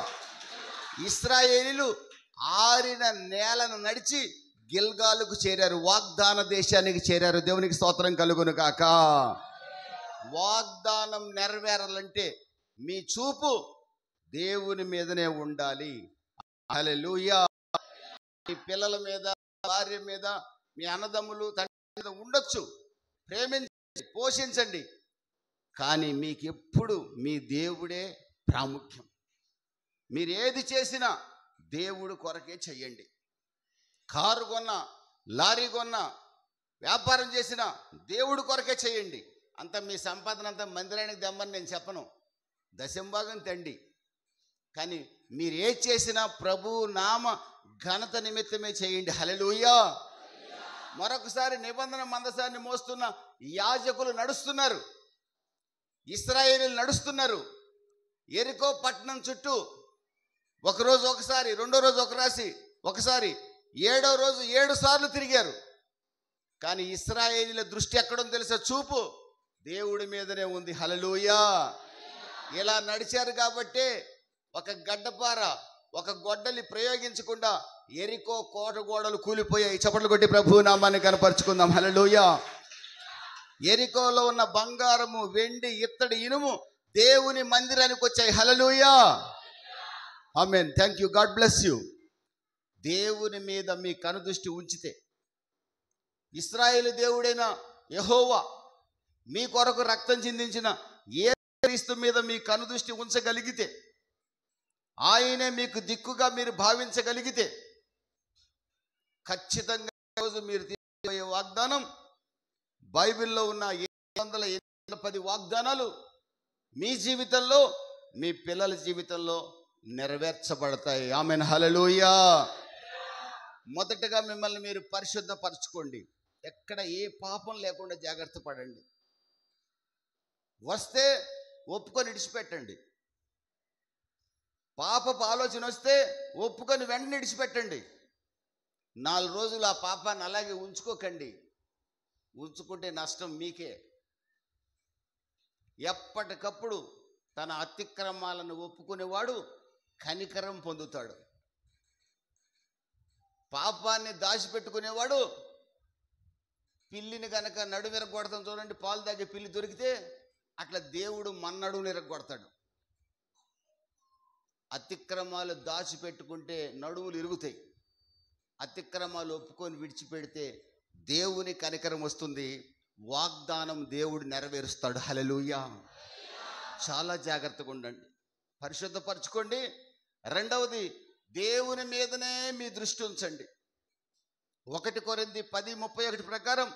ఇశ్రాయేలీలు ఆరిన నేలను నడిచి గిల్గాలుకు చేరారు, వాగ్దాన దేశానికి చేరారు. దేవునికి స్తోత్రం కలుగును గాక. వాగ్దానం నెరవేరాలంటే మీ చూపు దేవుని మీదనే ఉండాలి. హల్లెలూయా. మీ పిల్లల మీద, భార్య మీద, మీ అన్నదమ్ములు, తండ్రి మీద ఉండొచ్చు, ప్రేమించండి, పోషించండి, కానీ మీకు ఎప్పుడు మీ దేవుడే ప్రాముఖ్యం. మీరు ఏది చేసినా దేవుడు కొరకే చెయ్యండి. కారు కొన్నా, లారీ కొన్నా, వ్యాపారం చేసినా దేవుడి కొరకే చేయండి. అంత మీ సంపాదన అంతా మందిరానికి దమ్మని నేను చెప్పను, దశంభాగం తండి. కానీ మీరు ఏ చేసినా ప్రభు నామ ఘనత నిమిత్తమే చేయండి. హల్లెలూయా. మరొకసారి నిబంధన మందసాన్ని మోస్తున్న యాజకులు నడుస్తున్నారు, ఇశ్రాయేలీయులు నడుస్తున్నారు. యెరికో పట్టణం చుట్టూ ఒకరోజు ఒకసారి, రెండో రోజు ఒకసారి 7వ రోజు 7 సార్లు తిరిగారు. కానీ ఇశ్రాయేలీయుల దృష్టి ఎక్కడుందో తెలుసా? చూపు దేవుడి మీదనే ఉంది. హల్లెలూయా. ఇలా నడిచారు కాబట్టే ఒక గడ్డపార, ఒక గొడ్డలి ప్రయోగించకుండా యెరికో కోట గోడలు కూలిపోయాయి. చప్పట్లు కొట్టి ప్రభువు నామాన్ని కనపరుచుకుందాం. హల్లెలూయా. యెరికోలో ఉన్న బంగారము, వెండి, ఇత్తడి, ఇనుము దేవుని మందిరానికి వచ్చాయి. హల్లెలూయా. ఆమేన్. Thank you. God bless you. దేవుని మీద మీ కనుదృష్టి ఉంచితే, ఇశ్రాయేలు దేవుడైన యెహోవా మీ కొరకు రక్తం చిందించిన యేసు మీద మీ కనుదృష్టి ఉంచగలిగితే, ఆయనే మీకు దిక్కుగా మీరు భావించగలిగితే, ఖచ్చితంగా రోజు మీరు తీసుకోబోయే వాగ్దానం, బైబిల్లో ఉన్న 710 వాగ్దానాలు మీ జీవితంలో, మీ పిల్లల జీవితంలో నెరవేర్చబడతాయి. ఆమేన్. హల్లెలూయా. మొదటగా మిమ్మల్ని మీరు పరిశుద్ధపరచుకోండి. ఎక్కడ ఏ పాపం లేకుండా జాగ్రత్త పడండి. వస్తే ఒప్పుకొని విడిచిపెట్టండి. పాపపు ఆలోచన వస్తే ఒప్పుకొని వెంటనే విడిచిపెట్టండి. 4 రోజులు ఆ పాపాన్ని అలాగే ఉంచుకోకండి. ఉంచుకుంటే నష్టం మీకే. ఎప్పటికప్పుడు తన అతిక్రమాలను ఒప్పుకునేవాడు కనికరం పొందుతాడు. పాపాన్ని దాచిపెట్టుకునేవాడు, పిల్లిని కనుక నడుము విరగొడతాం చూడండి, పాలు తాగే పిల్లి దొరికితే అట్లా దేవుడు మన్నడుము విరగొడతాడు. అతిక్రమాలు దాచిపెట్టుకుంటే నడుములు ఇరుగుతాయి. అతిక్రమాలు ఒప్పుకొని విడిచిపెడితే దేవుని కనికరం వస్తుంది, వాగ్దానం దేవుడు నెరవేరుస్తాడు. హల్లెలూయా. చాలా జాగ్రత్తగా ఉండండి, పరిశుద్ధపరచుకోండి. రెండవది, దేవుని మీదనే మీ దృష్టి ఉంచండి. 1 కొరింథీ 10:31 ప్రకారం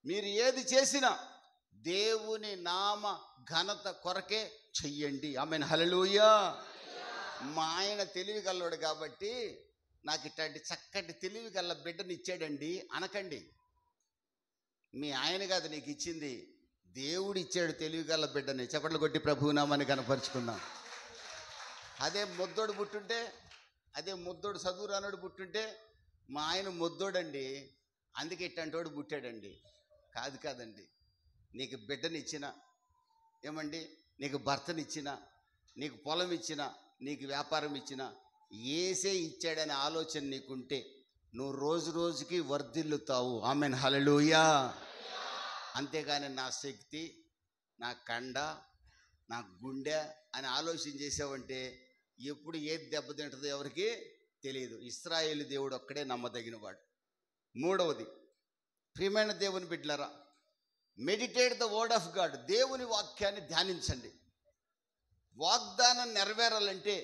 మీరు ఏది చేసినా దేవుని నామ ఘనత కొరకే చెయ్యండి. ఆమేన్. హల్లెలూయా. మా ఆయన తెలివి గల్లోడు కాబట్టి నాకు ఇట్లాంటి చక్కటి తెలివి గల్ల బిడ్డని ఇచ్చాడండి అనకండి. మీ ఆయన కాదు నీకు ఇచ్చింది, దేవుడు ఇచ్చాడు తెలివి గల్ల బిడ్డని. చప్పట్లు కొట్టి ప్రభువు నామాన్ని కనపరుచుకుందాం. అదే ముద్దోడు పుట్టుంటే, అదే ముద్దోడు చదువు రానోడు పుట్టుంటే, మా ఆయన ముద్దోడండి అందుకే ఇట్టంటోడు పుట్టాడండి. కాదండి. నీకు బిడ్డనిచ్చిన, ఏమండి, నీకు భర్తనిచ్చిన, నీకు పొలం ఇచ్చిన, నీకు వ్యాపారం ఇచ్చిన, ఏసే ఇచ్చాడనే ఆలోచన నీకుంటే నువ్వు రోజు రోజుకి వర్ధిల్లుతావు. ఆమేన్. హల్లెలూయా. అంతేగాని నా శక్తి, నా కండ, నా గుండె అని ఆలోచన చేసావంటే ఎప్పుడు ఏది దెబ్బతింటుందో ఎవరికి తెలియదు. ఇశ్రాయేలు దేవుడు ఒక్కడే నమ్మదగినవాడు. మూడవది, ప్రియమైన దేవుని బిడ్డలారా, meditate the word of God. దేవుని వాక్యాన్ని ధ్యానించండి. వాగ్దానం నెరవేరాలంటే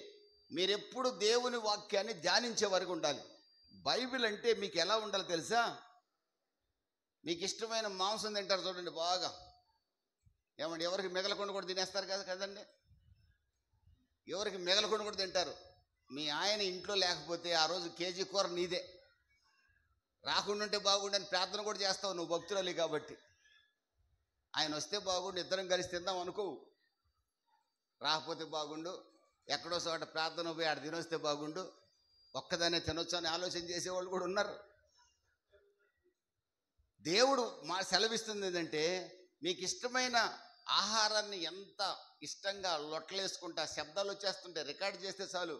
మీరెప్పుడు దేవుని వాక్యాన్ని ధ్యానించే వరకు ఉండాలి. బైబిల్ అంటే మీకు ఎలా ఉండాలి తెలుసా? మీకు ఇష్టమైన మాంసం తింటారు చూడండి బాగా, ఏమండి, ఎవరికి మిగలకుండా కూడా తినేస్తారు కదండి. ఎవరికి మిగలకుండా కూడా తింటారు. మీ ఆయన ఇంట్లో లేకపోతే ఆ రోజు కేజీ కూర నీదే. రాకుండా ఉంటే బాగుండని ప్రార్థన కూడా చేస్తావు నువ్వు భక్తురాలి కాబట్టి. ఆయన వస్తే బాగుండు, ఇద్దరం కలిసి తిందాం అనుకో. రాకపోతే బాగుండు, ఎక్కడో చోట ప్రార్థన పోయి ఆడ తినొస్తే బాగుండు, ఒక్కదానే తినొచ్చు అని ఆలోచన చేసేవాళ్ళు కూడా ఉన్నారు. దేవుడు సెలవిస్తుంది ఏంటంటే, మీకు ఇష్టమైన ఆహారాన్ని ఎంత ఇష్టంగా లొట్టలేసుకుంటా, శబ్దాలు వచ్చేస్తుంటాయి, రికార్డ్ చేస్తే చాలు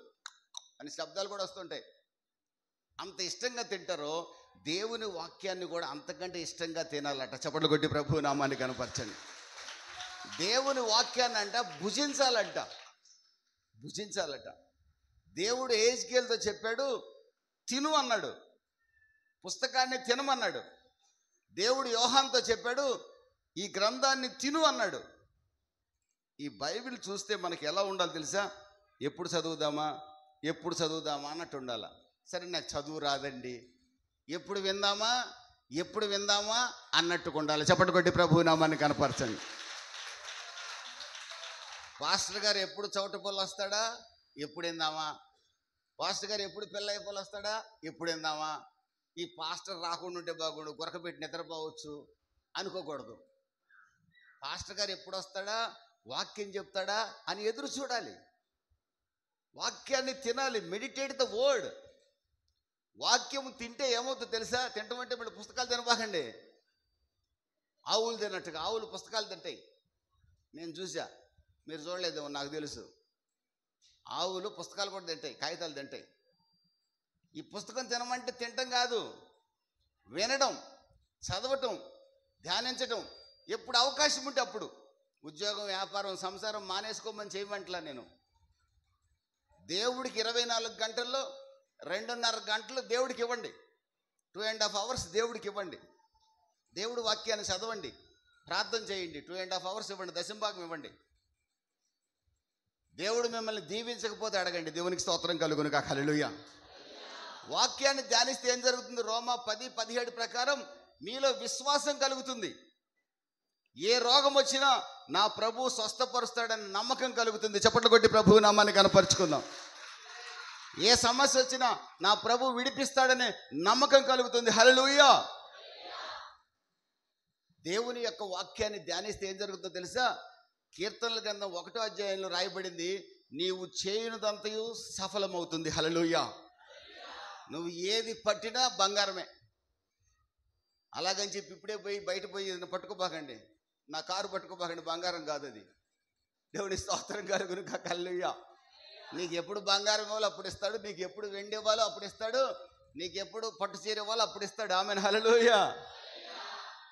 అని శబ్దాలు కూడా వస్తుంటాయి. అంత ఇష్టంగా తింటారో దేవుని వాక్యాన్ని కూడా అంతకంటే ఇష్టంగా తినాలట. చప్పట్లు కొట్టి ప్రభు నామాన్ని కనపరచండి. దేవుని వాక్యాన్ని అంట భుజించాలట. దేవుడు ఎహెజ్కేలుతో చెప్పాడు, తిను అన్నాడు. పుస్తకాన్ని తినమన్నాడు. దేవుడు యోహానుతో చెప్పాడు, ఈ గ్రంథాన్ని తిను అన్నాడు. ఈ బైబిల్ చూస్తే మనకి ఎలా ఉండాలి తెలుసా? ఎప్పుడు చదువుదామా అన్నట్టు ఉండాలా. సరే నాకు చదువు రాదండి, ఎప్పుడు విందామా ఎప్పుడు విందామా అన్నట్టుగా ఉండాలి. చప్పటి కొట్టి ప్రభు నామాన్ని కనపరచండి. పాస్టర్ గారు ఎప్పుడు చౌట పొల్లు వస్తాడా, ఎప్పుడు విందామా. పాస్టర్ గారు ఎప్పుడు పిల్ల పొల్లు వస్తాడా, ఎప్పుడు విందామా. ఈ పాస్టర్ రాకుండా ఉంటే బాగుండు, గురకబెట్టి నిద్రపోవచ్చు అనుకోకూడదు. పాస్టర్ గారు ఎప్పుడు వస్తాడా, వాక్యం చెప్తాడా అని ఎదురు చూడాలి. వాక్యాన్ని తినాలి. Meditate the word. వాక్యం తింటే ఏమవుతుందో తెలుసా? తింటామంటే మళ్ళీ పుస్తకాలు తినబాకండి. ఆవులు తిన్నట్టుగా ఆవులు పుస్తకాలు తింటాయి. నేను చూసా, మీరు చూడలేదేమో నాకు తెలుసు. ఆవులు పుస్తకాలు కూడా తింటాయి, కాగితాలు తింటాయి. ఈ పుస్తకం తినమంటే తినటం కాదు, వినడం, చదవటం, ధ్యానించటం. ఎప్పుడు అవకాశం ఉంటే అప్పుడు. ఉద్యోగం, వ్యాపారం, సంసారం మానేసుకోమని చేయమంటలా నేను. దేవుడికి 24 గంటల్లో 2.5 గంటలు దేవుడికి ఇవ్వండి. 2.5 hours దేవుడికి ఇవ్వండి. దేవుడు వాక్యాన్ని చదవండి, ప్రార్థన చేయండి. 2.5 hours ఇవ్వండి, దశంభాగం ఇవ్వండి. దేవుడు మిమ్మల్ని దీవించకపోతే అడగండి. దేవునికి స్తోత్రం కలుగును గాక. హల్లెలూయా. వాక్యాన్ని ధ్యానిస్తే ఏం జరుగుతుంది? రోమా 10:17 ప్రకారం మీలో విశ్వాసం కలుగుతుంది. ఏ రోగం వచ్చినా నా ప్రభు స్వస్థపరుస్తాడని నమ్మకం కలుగుతుంది. చప్పట్లు కొట్టి ప్రభువు నామాన్ని కనపరుచుకుందాం. ఏ సమస్య వచ్చినా నా ప్రభు విడిపిస్తాడనే నమ్మకం కలుగుతుంది. హల్లెలూయా. దేవుని యొక్క వాక్యాన్ని ధ్యానిస్తే ఏం జరుగుతుందో తెలుసా? కీర్తనల గ్రంథం 1వ అధ్యాయంలో రాయబడింది, నీవు చేయనిదంతయు సఫలమవుతుంది. హల్లెలూయా. నువ్వు ఏది పట్టినా బంగారమే. అలాగని చెప్పి ఇప్పుడే పోయి బయట పోయి పట్టుకోబాకండి, నా కారు పట్టుకోబాకండి, బంగారం కాదు అది. దేవుని స్తోత్రం కలుగును గాక. హల్లెలూయా. నీకు ఎప్పుడు బంగారం ఇవ్వాలో అప్పుడు ఇస్తాడు, నీకు ఎప్పుడు వెండి ఇవ్వాలో అప్పుడు ఇస్తాడు, నీకు ఎప్పుడు పట్టు చీర ఇవ్వాలో అప్పుడు ఇస్తాడు. ఆమెన్. హల్లెలూయా.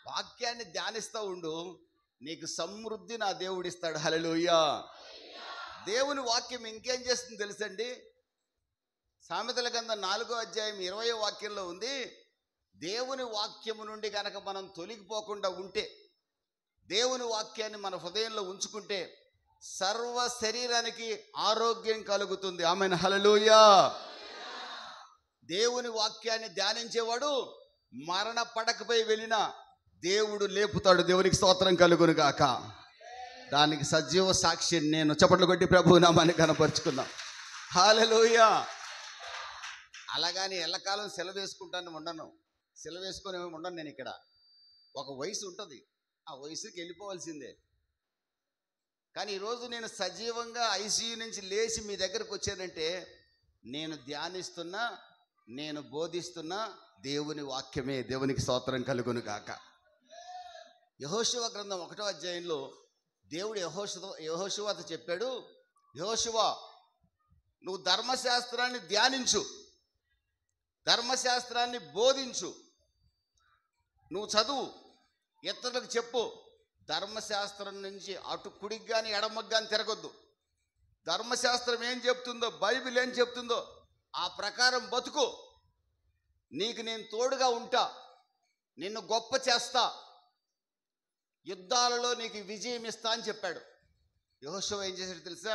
వాక్యాన్ని ధ్యానిస్తూ ఉండు, నీకు సమృద్ధి నా దేవుడు ఇస్తాడు. హల్లెలూయా. దేవుని వాక్యం ఇంకేం చేస్తుంది తెలుసండి? సామెతల గ్రంథం 4వ అధ్యాయం 20వ వాక్యంలో ఉంది, దేవుని వాక్యము నుండి కనుక మనం తొలగిపోకుండా ఉంటే, దేవుని వాక్యాన్ని మన హృదయంలో ఉంచుకుంటే సర్వ శరీరానికి ఆరోగ్యం కలుగుతుంది. ఆమెన్. హల్లెలూయా. దేవుని వాక్యాన్ని ధ్యానించేవాడు మరణ పడకపై వెళ్ళినా దేవుడు లేపుతాడు. దేవునికి స్తోత్రం కలుగును గాక. దానికి సజీవ సాక్షి నేను. చప్పట్లు కొట్టి ప్రభువు నామాన్ని కనపరుచుకుందాం. హల్లెలూయా. అలాగని ఎల్లకాలం సెలవు వేసుకుంటాను ఉండను, సెలవు వేసుకొని ఉండను. నేను ఇక్కడ ఒక వయసు ఉంటుంది, ఆ వయసుకి వెళ్ళిపోవాల్సిందే. కానీ ఈరోజు నేను సజీవంగా ఐసీయూ నుంచి లేచి మీ దగ్గరకు వచ్చానంటే నేను ధ్యానిస్తున్నా, నేను బోధిస్తున్నా దేవుని వాక్యమే. దేవునికి స్తోత్రం కలుగును గాక. యెహోషువ గ్రంథం 1వ అధ్యాయంలో దేవుడు యెహోషువతో చెప్పాడు, యెహోషువ నువ్వు ధర్మశాస్త్రాన్ని ధ్యానించు, ధర్మశాస్త్రాన్ని బోధించు, నువ్వు చదువు, ఇతరులకు చెప్పు. ధర్మశాస్త్రం నుంచి అటు కుడికి కానీ ఎడమకు కానీ తిరగొద్దు. ధర్మశాస్త్రం ఏం చెప్తుందో, బైబిల్ ఏం చెప్తుందో ఆ ప్రకారం బతుకు. నీకు నేను తోడుగా ఉంటా, నిన్ను గొప్ప చేస్తా, యుద్ధాలలో నీకు విజయం ఇస్తా అని చెప్పాడు. యెహోషువ ఏం చేశాడు తెలుసా?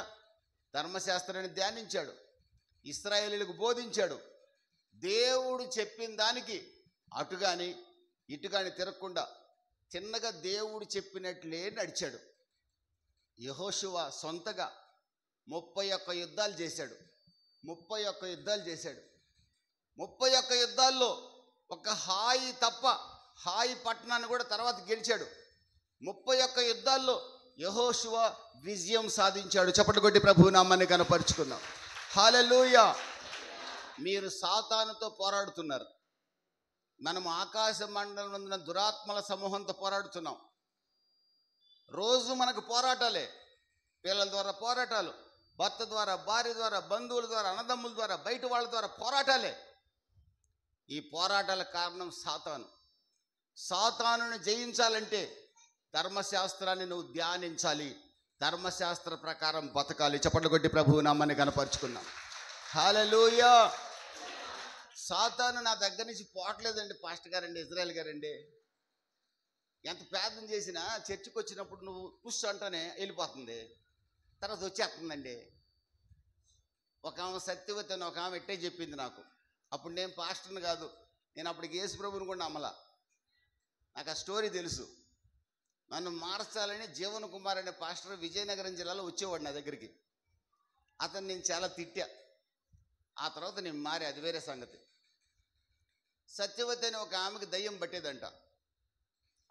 ధర్మశాస్త్రాన్ని ధ్యానించాడు, ఇశ్రాయేలీయులకు బోధించాడు. దేవుడు చెప్పిన దానికి అటు కానీ ఇటు కానీ తిరగకుండా చిన్నగా దేవుడు చెప్పినట్లే నడిచాడు. యెహోషువ సొంతగా 31 యుద్ధాలు చేశాడు. 31 యుద్ధాలు చేశాడు. 31 యుద్ధాల్లో ఒక హాయి తప్ప హాయి పట్టణాన్ని కూడా తర్వాత గెలిచాడు. 31 యుద్ధాల్లో యెహోషువ విజయం సాధించాడు. చప్పట్లు కొట్టి ప్రభువు నామాన్ని కనపరుచుకుందాం. హల్లెలూయా. మీరు సాతానుతో పోరాడుతున్నారు, మనం ఆకాశ మండలం ఉన్న దురాత్మల సమూహంతో పోరాడుతున్నాం. రోజు మనకు పోరాటాలే. పిల్లల ద్వారా పోరాటాలు, భర్త ద్వారా, భార్య ద్వారా, బంధువుల ద్వారా, అన్నదమ్ముల ద్వారా, బయట వాళ్ళ ద్వారా పోరాటాలే. ఈ పోరాటాల కారణం సాతాను. సాతానుని జయించాలంటే ధర్మశాస్త్రాన్ని నువ్వు ధ్యానించాలి, ధర్మశాస్త్ర ప్రకారం బతకాలి. చప్పట్లు కొట్టి ప్రభువు నామాన్ని కనపరుచుకున్నాం. హల్లెలూయా. సాతాను నా దగ్గర నుంచి పోవట్లేదండి పాస్టర్ గారండి, ఇజ్రాయెల్ గారండి. ఎంత ప్రార్థన చేసినా చర్చికి వచ్చినప్పుడు నువ్వు పుష్ అంటేనే వెళ్ళిపోతుంది, తర్వాత వచ్చేస్తుందండి. ఒక ఆమె సత్యవతి అని ఒక ఆమె ఎట్టే చెప్పింది నాకు. అప్పుడు నేను పాస్టర్ని కాదు, నేను అప్పటికి యేసు ప్రభువుని కూడా నమ్మలా. నాకు ఆ స్టోరీ తెలుసు. నన్ను మార్చాలని జీవన్ కుమార్ అనే పాస్టర్ విజయనగరం జిల్లాలో వచ్చేవాడు నా దగ్గరికి. అతను నేను చాలా తిట్టా. ఆ తర్వాత నేను మారి, అది వేరే సంగతి. సత్యవతి అని ఒక ఆమెకి దయ్యం పట్టేదంట.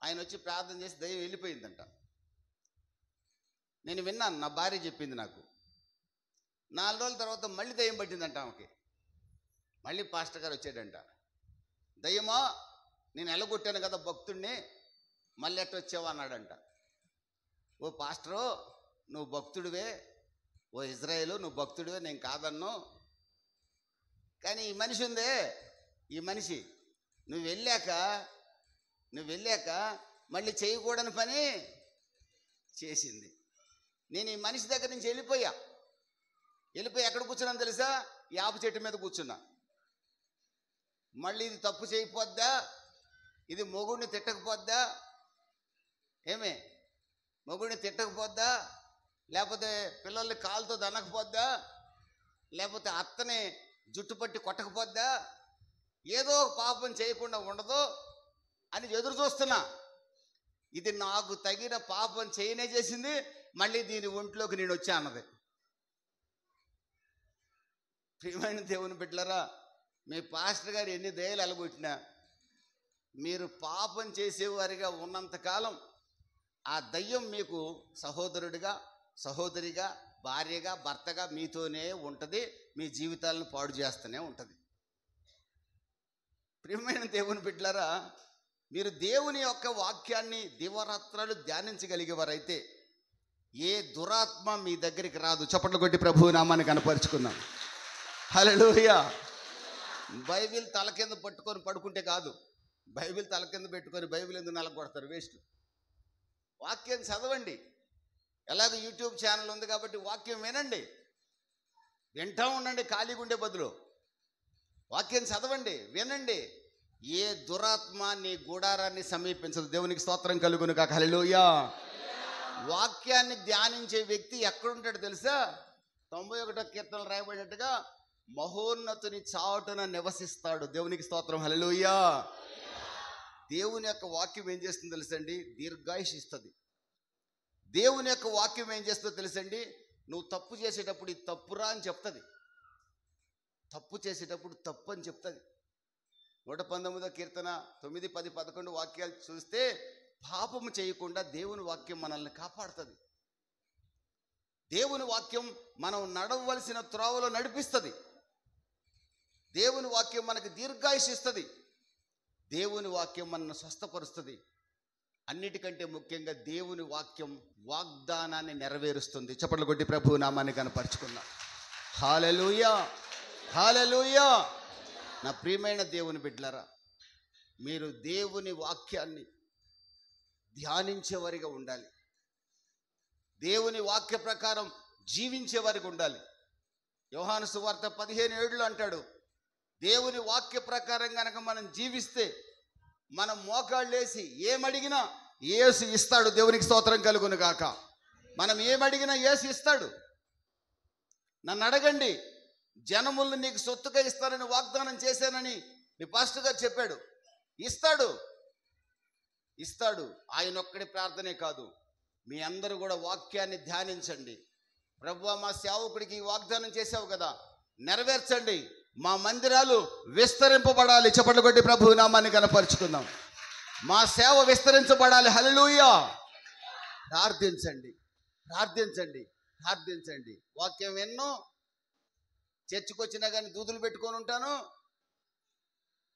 ఆయన వచ్చి ప్రార్థన చేసి దయ్యం వెళ్ళిపోయిందంట. నేను విన్నాను, నా భార్య చెప్పింది నాకు. 4 రోజుల తర్వాత మళ్ళీ దయ్యం పట్టిందంట ఆమెకి. మళ్ళీ పాస్టర్ గారు వచ్చాడంట. దయ్యమా, నేను ఎలగొట్టాను కదా భక్తుడిని, మళ్ళీ ఎట్ట వచ్చావా అన్నాడంట. ఓ పాస్టరు, నువ్వు భక్తుడివే, ఓ ఇజ్రాయేలు నువ్వు భక్తుడివే, నేను కాదన్ను. కానీ ఈ మనిషి ఉందే, ఈ మనిషి నువ్వు వెళ్ళాక మళ్ళీ చేయకూడని పని చేసింది. నేను ఈ మనిషి దగ్గర నుంచి వెళ్ళిపోయి ఎక్కడ కూర్చున్నాను తెలుసా? యాప చెట్టు మీద కూర్చున్నా. మళ్ళీ ఇది తప్పు చేయకపోద్దా, ఇది మొగుడిని తిట్టకపోద్దా, ఏమే మొగుడిని తిట్టకపోద్దా, లేకపోతే పిల్లల్ని కాలుతో దనకపోద్దా, లేకపోతే అత్తని జుట్టు పట్టి కొట్టకపోద్దా, ఏదో పాపం చేయకుండా ఉండదు అని ఎదురు చూస్తున్నా. ఇది నాకు తగిన పాపం చేయనే చేసింది, మళ్ళీ దీని ఒంట్లోకి నేను వచ్చా అన్నది. ప్రియమైన దేవుని బిడ్డలారా, మీ పాస్టర్ గారు ఎన్ని దయలు అలగొట్టినా మీరు పాపం చేసేవారిగా ఉన్నంతకాలం ఆ దయ్యం మీకు సహోదరుడిగా, సహోదరిగా, భార్యగా, భర్తగా మీతోనే ఉంటుంది. మీ జీవితాలను పాడు చేస్తూనే ఉంటుంది. ప్రియమైన దేవుని బిడ్డలారా, మీరు దేవుని యొక్క వాక్యాన్ని దివరాత్రాలు ధ్యానించగలిగేవారైతే ఏ దురాత్మ మీ దగ్గరికి రాదు. చప్పట్లు కొట్టి ప్రభువు నామాన్ని కనపరుచుకుందాం. హల్లెలూయా. బైబిల్ తల కింద పట్టుకొని పడుకుంటే కాదు, బైబిల్ తల కింద పెట్టుకొని బైబిల్ ఎందుకు నలగొడతారు, వేస్ట్. వాక్యం చదవండి. ఎలాగో యూట్యూబ్ ఛానల్ ఉంది కాబట్టి వాక్యం వినండి, వింటూ ఉండండి. ఖాళీగా ఉండే బదులు వాక్యం చదవండి, వినండి. ఏ దురాత్మ నీ గుడారాన్ని సమీపించదు. దేవునికి స్తోత్రం కలుగును కాక. హల్లెలూయా. వాక్యాన్ని ధ్యానించే వ్యక్తి ఎక్కడుంటాడు తెలుసా? 91వ కీర్తనలు రాయబడినట్టుగా మహోన్నతుని చాటున నివసిస్తాడు. దేవునికి స్తోత్రం. హల్లెలూయా. దేవుని యొక్క వాక్యం ఏం చేస్తుందో తెలుసండి? దీర్ఘాయుష్ ఇస్తుంది. దేవుని యొక్క వాక్యం ఏం చేస్తుందో తెలుసండి? నువ్వు తప్పు చేసేటప్పుడు ఇది తప్పురా అని చెప్తుంది. తప్పు చేసేటప్పుడు తప్పు అని చెప్తుంది. 119వ కీర్తన 9, 10, 11 వాక్యాలు చూస్తే పాపము చేయకుండా దేవుని వాక్యం మనల్ని కాపాడుతుంది. దేవుని వాక్యం మనం నడవలసిన త్రోవలో నడిపిస్తుంది. దేవుని వాక్యం మనకు దీర్ఘాయుష్ ఇస్తుంది. దేవుని వాక్యం మనల్ని స్వస్థపరుస్తుంది. అన్నిటికంటే ముఖ్యంగా దేవుని వాక్యం వాగ్దానాన్ని నెరవేరుస్తుంది. చప్పట్లు కొట్టి ప్రభువు నామాన్ని కనపరుచుకుందాం. హల్లెలూయా, హల్లెలూయా. నా ప్రియమైన దేవుని బిడ్డలారా, మీరు దేవుని వాక్యాన్ని ధ్యానించేవారిగా ఉండాలి. దేవుని వాక్య ప్రకారం జీవించేవారిగా ఉండాలి. యోహాను సువార్త 15:7 అంటాడు, దేవుని వాక్య ప్రకారం కనుక మనం జీవిస్తే మనం మోకాళ్ళేసి ఏమడిగినా యేసు ఇస్తాడు. దేవునికి స్తోత్రం కలుగును గాక. మనం ఏమడిగినా యేసు ఇస్తాడు. నన్ను అడగండి, జనములను నీకు సొత్తుగా ఇస్తానని వాగ్దానం చేశానని మీ పాస్టర్ గారు చెప్పాడు. ఇస్తాడు. ఆయన ఒక్కడి ప్రార్థనే కాదు, మీ అందరూ కూడా వాక్యాన్ని ధ్యానించండి. ప్రభువా, మా సేవకుడికి ఈ వాగ్దానం చేసావు కదా, నెరవేర్చండి. మా మందిరాలు విస్తరింపబడాలి. చప్పట్లు కొట్టి ప్రభువు నామాన్ని కనపరుచుకుందాం. మా సేవ విస్తరించబడాలి. హల్లెలూయా. ప్రార్థించండి. వాక్యం ఎన్నో చర్చికి వచ్చినా కానీ దూదులు పెట్టుకొని ఉంటాను,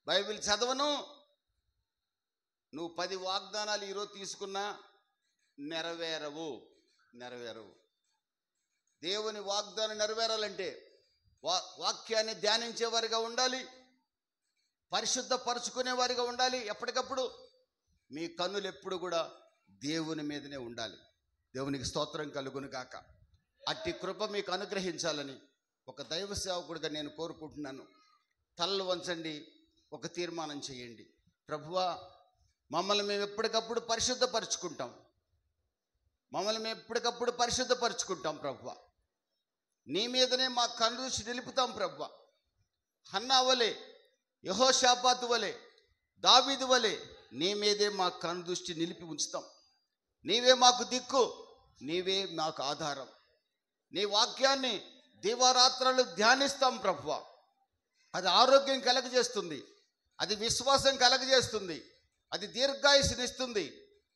బైబిల్ చదవను. నువ్వు 10 వాగ్దానాలు ఈరోజు తీసుకున్నా నెరవేరవు. దేవుని వాగ్దానం నెరవేరాలంటే వాక్యాన్ని ధ్యానించేవారిగా ఉండాలి, పరిశుద్ధపరచుకునేవారిగా ఉండాలి. ఎప్పటికప్పుడు మీ కన్నులు ఎప్పుడు కూడా దేవుని మీదనే ఉండాలి. దేవునికి స్తోత్రం కలుగును గాక. అట్టి కృప మీకు అనుగ్రహించాలని ఒక దైవ సేవకుడిగా నేను కోరుకుంటున్నాను. తలలు వంచండి, ఒక తీర్మానం చేయండి. ప్రభువా, మమ్మల్ని మేము ఎప్పటికప్పుడు పరిశుద్ధపరుచుకుంటాం ప్రభువా. నీ మీదనే మా కన్నుదృష్టి నిలుపుతాం ప్రభువా. హన్నా వలె, యెహోషాపాతు వలె, దావీదు వలె నీ మీదే మా కనుదృష్టి నిలిపి ఉంచుతాం. నీవే మాకు దిక్కు, నీవే మాకు ఆధారం. నీ వాక్యాన్ని దివారాత్రాలు ధ్యానిస్తాం ప్రభువా. అది ఆరోగ్యం కలగజేస్తుంది, అది విశ్వాసం కలగజేస్తుంది, అది దీర్ఘాయుష్నిస్తుంది.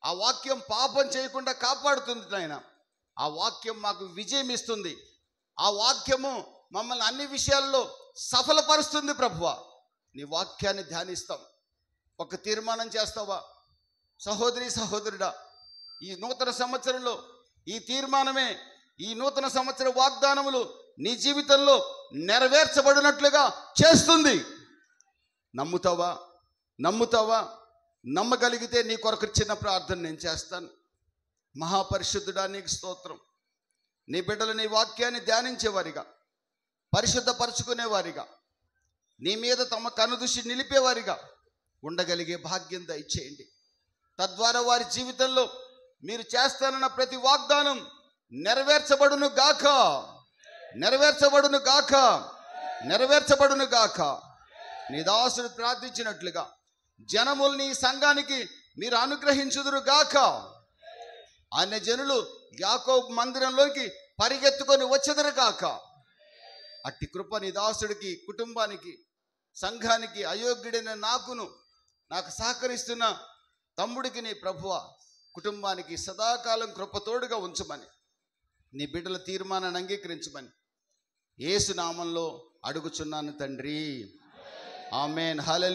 ఆ వాక్యం పాపం చేయకుండా కాపాడుతుంది నాయన. ఆ వాక్యం మాకు విజయం ఇస్తుంది. ఆ వాక్యము మమ్మల్ని అన్ని విషయాల్లో సఫలపరుస్తుంది ప్రభువా. నీ వాక్యాన్ని ధ్యానిస్తాం. ఒక తీర్మానం చేస్తావా సహోదరి సహోదరుడా? ఈ నూతన సంవత్సరంలో ఈ తీర్మానమే ఈ నూతన సంవత్సర వాగ్దానములు నీ జీవితంలో నెరవేర్చబడినట్లుగా చేస్తుంది. నమ్ముతావా? నమ్ముతావా? నమ్మగలిగితే నీ కొరకు చిన్న ప్రార్థన నేను చేస్తాను. మహాపరిశుద్ధుడా, నీకు స్తోత్రం. నీ బిడ్డలు నీ వాక్యాన్ని ధ్యానించేవారిగా, పరిశుద్ధపరచుకునేవారిగా, నీ మీద తమ కనుదృష్టి నిలిపేవారిగా ఉండగలిగే భాగ్యం దయచేయండి. తద్వారా వారి జీవితంలో మీరు చేస్తానన్న ప్రతి వాగ్దానం నెరవేర్చబడును గాక, నెరవేర్చబడును గాక, నెరవేర్చబడును గాక. నీ దాసుడు ప్రార్థించినట్లుగా జనముల్ని ఈ సంఘానికి మీరు అనుగ్రహించుదురు గాక. అన్య జనులు యాకోబు మందిరంలోకి పరిగెత్తుకొని వచ్చెదరు గాక. అట్టి కృప నీ దాసుడికి, కుటుంబానికి, సంఘానికి, అయోగ్యుడైన నాకు సహకరిస్తున్న తమ్ముడికి నీ ప్రభువ కుటుంబానికి సదాకాలం కృపతోడుగా ఉంచమని, నీ బిడ్డల తీర్మానాన్ని అంగీకరించమని యేసు నామంలో అడుగుచున్నాను తండ్రి. ఆమేన్. హల్లెలూయా.